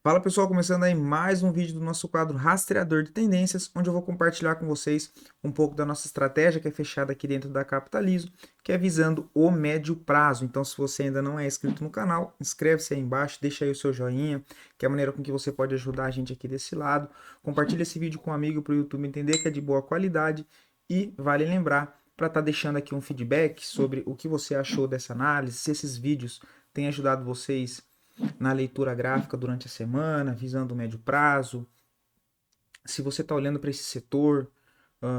Fala pessoal, começando aí mais um vídeo do nosso quadro Rastreador de Tendências, onde eu vou compartilhar com vocês um pouco da nossa estratégia que é fechada aqui dentro da Capitalismo, que é visando o médio prazo. Então, se você ainda não é inscrito no canal, inscreve-se aí embaixo, deixa aí o seu joinha, que é a maneira com que você pode ajudar a gente aqui desse lado. Compartilha esse vídeo com um amigo para o YouTube entender que é de boa qualidade e vale lembrar para estar deixando aqui um feedback sobre o que você achou dessa análise, se esses vídeos têm ajudado vocês na leitura gráfica durante a semana, visando o médio prazo. Se você está olhando para esse setor,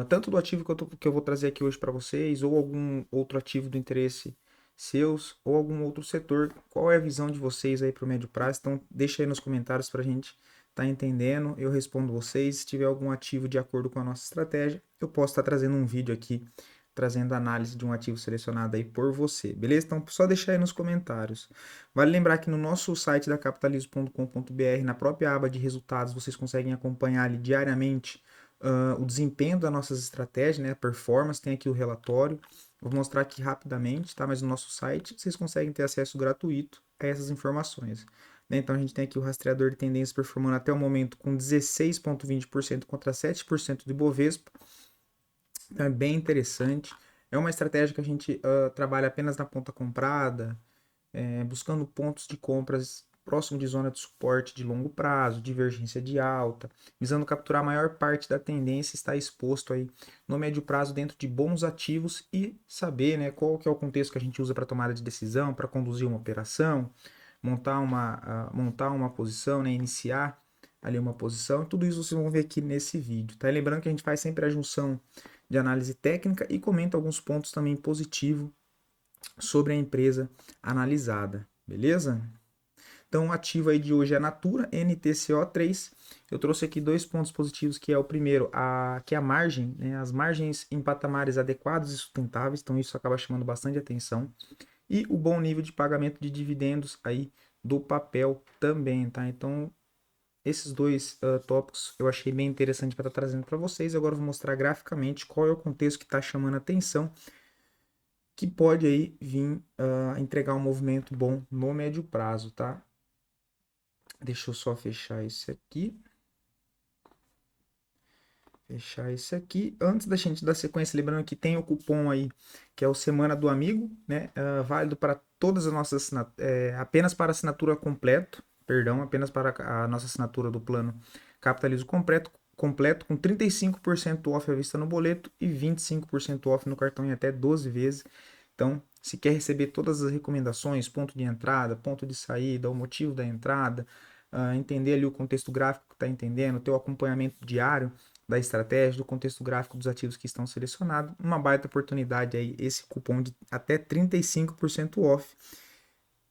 tanto do ativo que eu vou trazer aqui hoje para vocês, ou algum outro ativo do interesse seus, ou algum outro setor, qual é a visão de vocês aí para o médio prazo? Então, deixa aí nos comentários para a gente estar entendendo. Eu respondo vocês. Se tiver algum ativo de acordo com a nossa estratégia, eu posso estar trazendo um vídeo aqui trazendo análise de um ativo selecionado aí por você, beleza? Então, só deixar aí nos comentários. Vale lembrar que no nosso site da capitalismo.com.br, na própria aba de resultados, vocês conseguem acompanhar ali diariamente o desempenho das nossas estratégias, né? A performance, tem aqui o relatório. Vou mostrar aqui rapidamente, tá? Mas no nosso site vocês conseguem ter acesso gratuito a essas informações. Né? Então a gente tem aqui o rastreador de tendências performando até o momento com 16,20% contra 7% de Bovespa. Então é bem interessante. É uma estratégia que a gente trabalha apenas na ponta comprada, buscando pontos de compras próximo de zona de suporte de longo prazo, divergência de alta, visando capturar a maior parte da tendência, estar exposto aí no médio prazo dentro de bons ativos e saber, né, qual que é o contexto que a gente usa para tomada de decisão, para conduzir uma operação, montar uma posição, né, iniciar ali uma posição. Tudo isso vocês vão ver aqui nesse vídeo, tá? E lembrando que a gente faz sempre a junção de análise técnica e comenta alguns pontos também positivos sobre a empresa analisada, beleza? Então, o ativo aí de hoje é a Natura NTCO3. Eu trouxe aqui dois pontos positivos, que é o primeiro, que é a margem, né? As margens em patamares adequados e sustentáveis, então isso acaba chamando bastante atenção. E o bom nível de pagamento de dividendos aí do papel também, tá? Então, esses dois tópicos eu achei bem interessante para estar trazendo para vocês. Agora eu vou mostrar graficamente qual é o contexto que está chamando atenção, que pode aí vir entregar um movimento bom no médio prazo, tá? Deixa eu só fechar isso aqui. Fechar isso aqui. Antes da gente dar sequência, lembrando que tem o cupom aí, que é o Semana do Amigo, né? Válido para todas as nossas apenas para assinatura completo, perdão, apenas para a nossa assinatura do plano Capitalismo completo com 35% off à vista no boleto e 25% off no cartão em até 12 vezes. Então, se quer receber todas as recomendações, ponto de entrada, ponto de saída, o motivo da entrada, entender ali o contexto gráfico que está entendendo, ter o acompanhamento diário da estratégia, do contexto gráfico dos ativos que estão selecionados, uma baita oportunidade aí, esse cupom de até 35% off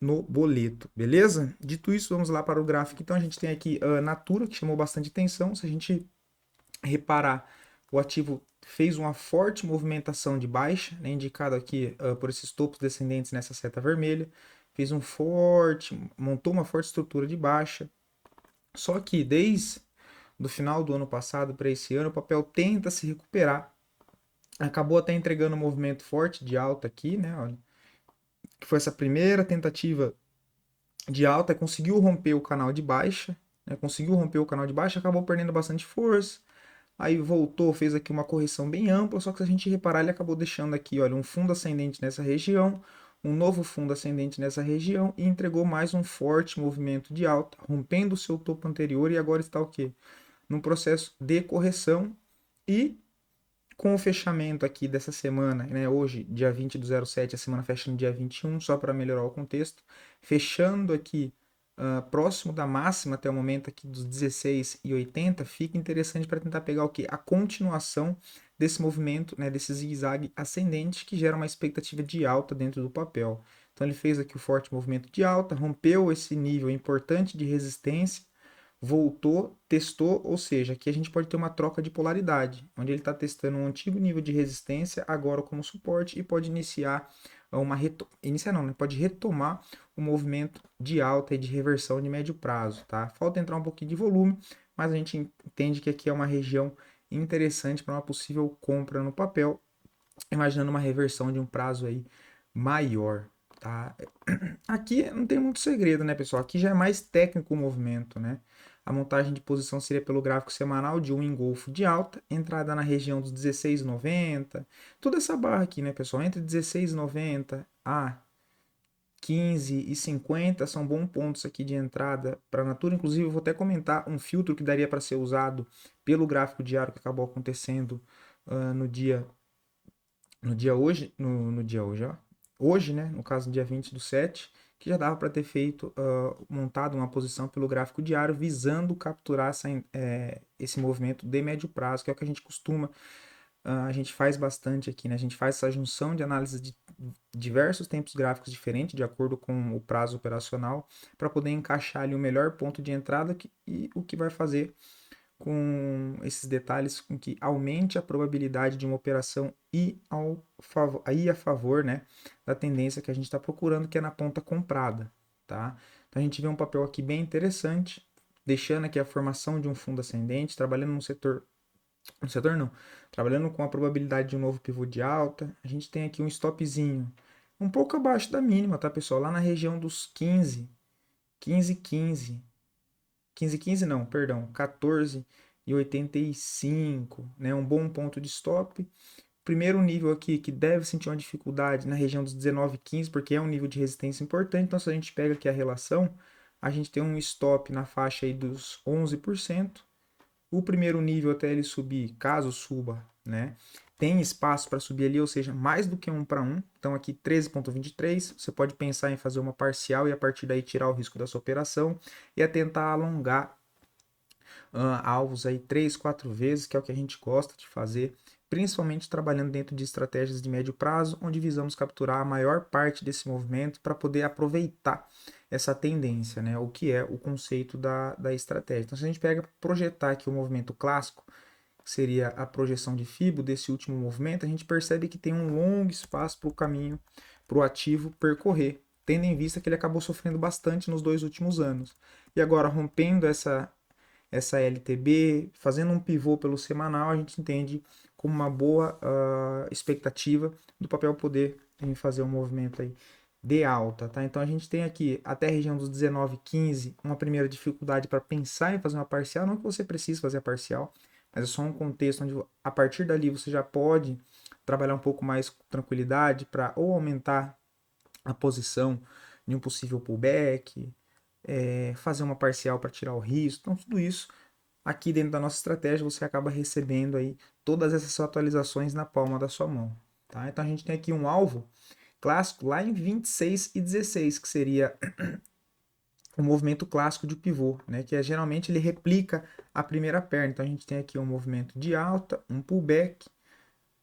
no boleto, beleza? Dito isso, vamos lá para o gráfico. Então a gente tem aqui a Natura, que chamou bastante atenção. Se a gente reparar, o ativo fez uma forte movimentação de baixa, né, indicado aqui por esses topos descendentes nessa seta vermelha. Fez montou uma forte estrutura de baixa. Só que desde do final do ano passado para esse ano, o papel tenta se recuperar. Acabou até entregando um movimento forte de alta aqui, né? Olha, que foi essa primeira tentativa de alta, conseguiu romper o canal de baixa, né? Conseguiu romper o canal de baixa, acabou perdendo bastante força. Aí voltou, fez aqui uma correção bem ampla, só que se a gente reparar, ele acabou deixando aqui, olha, um fundo ascendente nessa região, um novo fundo ascendente nessa região e entregou mais um forte movimento de alta, rompendo o seu topo anterior e agora está o quê? Num processo de correção e com o fechamento aqui dessa semana, né, hoje, dia 20/07, a semana fecha no dia 21, só para melhorar o contexto, fechando aqui próximo da máxima até o momento aqui dos 16,80, fica interessante para tentar pegar o que? A continuação desse movimento, né, desse zigue-zague ascendente que gera uma expectativa de alta dentro do papel. Então ele fez aqui o forte movimento de alta, rompeu esse nível importante de resistência, voltou, testou, ou seja, aqui a gente pode ter uma troca de polaridade, onde ele está testando um antigo nível de resistência agora como suporte e pode iniciar iniciar não, né? Pode retomar o movimento de alta e de reversão de médio prazo, tá? Falta entrar um pouquinho de volume, mas a gente entende que aqui é uma região interessante para uma possível compra no papel, imaginando uma reversão de um prazo aí maior. tá? Aqui não tem muito segredo, né, pessoal? Aqui já é mais técnico o movimento, né? A montagem de posição seria pelo gráfico semanal de um engolfo de alta, entrada na região dos 16,90. Toda essa barra aqui, né, pessoal? Entre 16,90 a 15,50 são bons pontos aqui de entrada para a Natura. Inclusive, eu vou até comentar um filtro que daria para ser usado pelo gráfico diário que acabou acontecendo no dia hoje, no dia hoje, ó. Hoje, né, no caso, dia 20/7, que já dava para ter feito, montado uma posição pelo gráfico diário, visando capturar esse movimento de médio prazo, que é o que a gente costuma, a gente faz bastante aqui, né? A gente faz essa junção de análise de diversos tempos gráficos diferentes, de acordo com o prazo operacional, para poder encaixar ali o melhor ponto de entrada e o que vai fazer com esses detalhes com que aumente a probabilidade de uma operação ir a favor, né, da tendência que a gente está procurando, que é na ponta comprada, tá? Então a gente vê um papel aqui bem interessante, deixando aqui a formação de um fundo ascendente, trabalhando no setor não, trabalhando com a probabilidade de um novo pivô de alta. A gente tem aqui um stopzinho um pouco abaixo da mínima, tá, pessoal? Lá na região dos 15 não, perdão, 14,85, né? Um bom ponto de stop. Primeiro nível aqui que deve sentir uma dificuldade na região dos 19,15, porque é um nível de resistência importante. Então, se a gente pega aqui a relação, a gente tem um stop na faixa aí dos 11%. O primeiro nível até ele subir, caso suba, né? Tem espaço para subir ali, ou seja, mais do que 1 para 1. Então aqui 13,23. Você pode pensar em fazer uma parcial e a partir daí tirar o risco da sua operação e a tentar alongar alvos aí 3, 4 vezes, que é o que a gente gosta de fazer, principalmente trabalhando dentro de estratégias de médio prazo, onde visamos capturar a maior parte desse movimento para poder aproveitar essa tendência, né? O que é o conceito da estratégia. Então, se a gente pega projetar aqui o movimento clássico, que seria a projeção de FIBO desse último movimento, a gente percebe que tem um longo espaço para o caminho, para o ativo percorrer, tendo em vista que ele acabou sofrendo bastante nos 2 últimos anos. E agora, rompendo essa LTB, fazendo um pivô pelo semanal, a gente entende como uma boa expectativa do papel poder fazer um movimento aí de alta, tá? Então a gente tem aqui até a região dos 19,15 uma primeira dificuldade para pensar em fazer uma parcial, não que você precise fazer a parcial, mas é só um contexto onde a partir dali você já pode trabalhar um pouco mais com tranquilidade para ou aumentar a posição de um possível pullback, fazer uma parcial para tirar o risco. Então, tudo isso aqui dentro da nossa estratégia você acaba recebendo aí todas essas atualizações na palma da sua mão. Tá? Então, a gente tem aqui um alvo clássico lá em 26,16, que seria o movimento clássico de pivô, né? Que geralmente ele replica a primeira perna. Então, a gente tem aqui um movimento de alta, um pullback,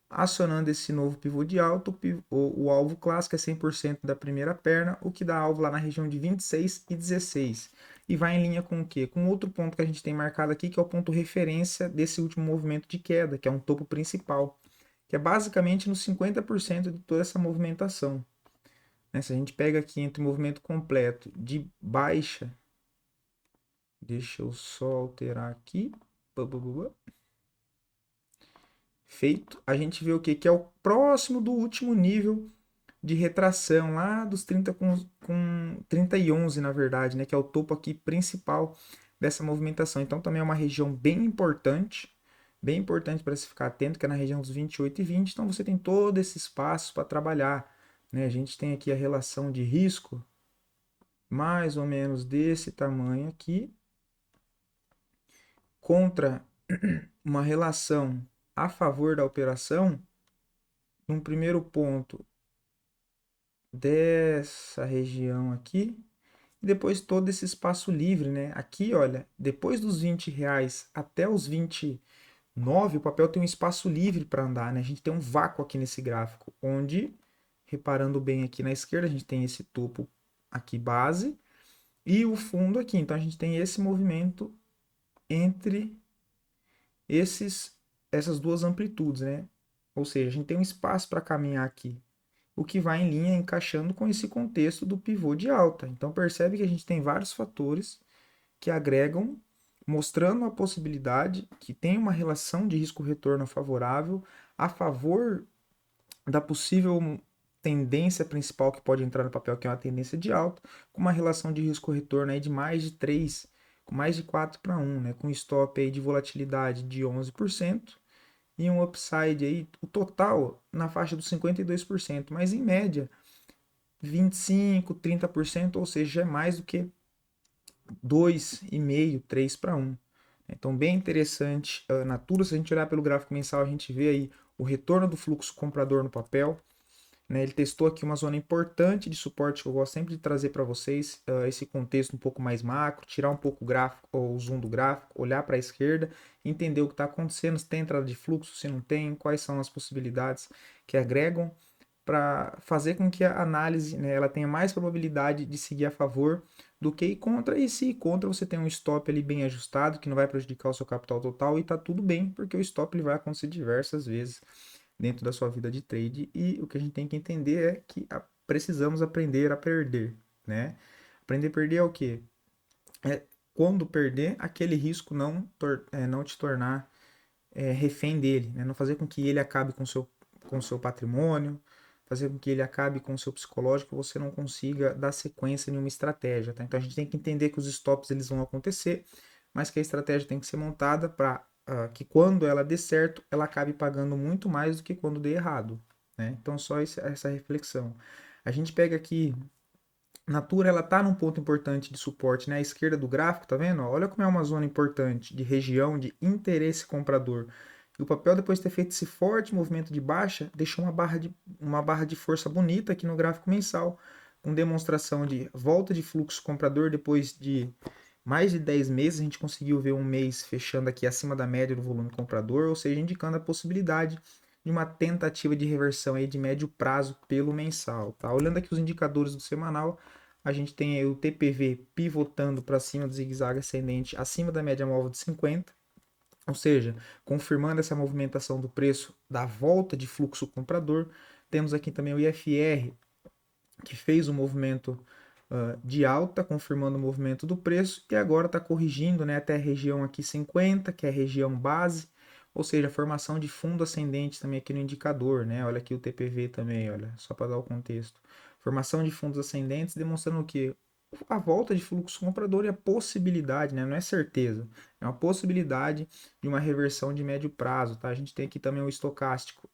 acionando esse novo pivô de alta, o alvo clássico é 100% da primeira perna, o que dá alvo lá na região de 26,16. E vai em linha com o quê? Com outro ponto que a gente tem marcado aqui, que é o ponto referência desse último movimento de queda, que é um topo principal, que é basicamente nos 50% de toda essa movimentação. Né? Se a gente pega aqui entre o movimento completo de baixa, deixa eu só alterar aqui, feito, a gente vê o que? Que é o próximo do último nível de retração, lá dos 30 com 30 e 11, na verdade, né? Que é o topo aqui principal dessa movimentação. Então também é uma região bem importante para se ficar atento, que é na região dos 28,20. Então você tem todo esse espaço para trabalhar, né? A gente tem aqui a relação de risco, mais ou menos desse tamanho aqui, contra uma relação a favor da operação, num primeiro ponto dessa região aqui, e depois todo esse espaço livre, né? Aqui, olha, depois dos R$ 20 até os 29, o papel tem um espaço livre para andar, né? A gente tem um vácuo aqui nesse gráfico, onde, reparando bem aqui na esquerda, a gente tem esse topo aqui base e o fundo aqui. Então a gente tem esse movimento entre essas duas amplitudes, né? Ou seja, a gente tem um espaço para caminhar aqui, o que vai em linha encaixando com esse contexto do pivô de alta. Então percebe que a gente tem vários fatores que agregam, mostrando a possibilidade que tem uma relação de risco-retorno favorável a favor da possível tendência principal que pode entrar no papel, que é uma tendência de alta, com uma relação de risco-retorno aí de mais de 3, com mais de 4 para 1, né? Com stop aí de volatilidade de 11% e um upside aí, o total na faixa dos 52%, mas em média 25, 30%, ou seja, é mais do que 2,5, 3 para 1. Então, bem interessante. Natura, se a gente olhar pelo gráfico mensal, a gente vê aí o retorno do fluxo comprador no papel. Né? Ele testou aqui uma zona importante de suporte que eu gosto sempre de trazer para vocês, esse contexto um pouco mais macro, tirar um pouco o gráfico, ou o zoom do gráfico, olhar para a esquerda, entender o que está acontecendo, se tem entrada de fluxo, se não tem, quais são as possibilidades que agregam para fazer com que a análise, né, ela tenha mais probabilidade de seguir a favor do que ir contra. E se ir contra, você tem um stop ali bem ajustado, que não vai prejudicar o seu capital total, e está tudo bem, porque o stop ele vai acontecer diversas vezes dentro da sua vida de trade. E o que a gente tem que entender é que precisamos aprender a perder, né? Aprender a perder é o quê? É quando perder, aquele risco não te tornar refém dele, né? Não fazer com que ele acabe com seu patrimônio, fazer com que ele acabe com o seu psicológico, você não consiga dar sequência em uma estratégia, tá? Então a gente tem que entender que os stops eles vão acontecer, mas que a estratégia tem que ser montada para que quando ela dê certo, ela acabe pagando muito mais do que quando dê errado, né? Então só essa reflexão. A gente pega aqui Natura, ela tá num ponto importante de suporte, né? À esquerda do gráfico, tá vendo? Olha como é uma zona importante de região de interesse comprador. E o papel, depois de ter feito esse forte movimento de baixa, deixou uma barra de força bonita aqui no gráfico mensal, com demonstração de volta de fluxo comprador depois de mais de 10 meses. A gente conseguiu ver um mês fechando aqui acima da média do volume comprador, ou seja, indicando a possibilidade de uma tentativa de reversão aí de médio prazo pelo mensal, tá? Olhando aqui os indicadores do semanal, a gente tem aí o TPV pivotando para cima do zigue-zague ascendente acima da média móvel de 50, ou seja, confirmando essa movimentação do preço da volta de fluxo comprador. Temos aqui também o IFR, que fez um movimento de alta, confirmando o movimento do preço, e agora está corrigindo, né, até a região aqui 50, que é a região base, ou seja, a formação de fundo ascendente também aqui no indicador, né? Olha aqui o TPV também, olha, só para dar o contexto. Formação de fundos ascendentes demonstrando o quê? A volta de fluxo comprador e a possibilidade, né? Não é certeza, é uma possibilidade de uma reversão de médio prazo, tá? A gente tem aqui também o estocástico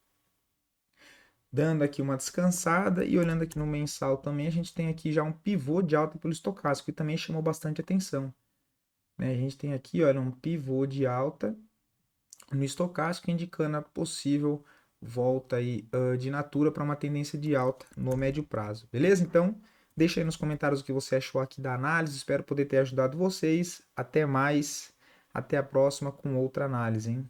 dando aqui uma descansada e olhando aqui no mensal também, a gente tem aqui já um pivô de alta pelo estocástico, que também chamou bastante atenção. Né? A gente tem aqui, olha, um pivô de alta no estocástico, indicando a possível volta aí, de Natura para uma tendência de alta no médio prazo. Beleza? Então, deixa aí nos comentários o que você achou aqui da análise. Espero poder ter ajudado vocês. Até mais. Até a próxima com outra análise, hein?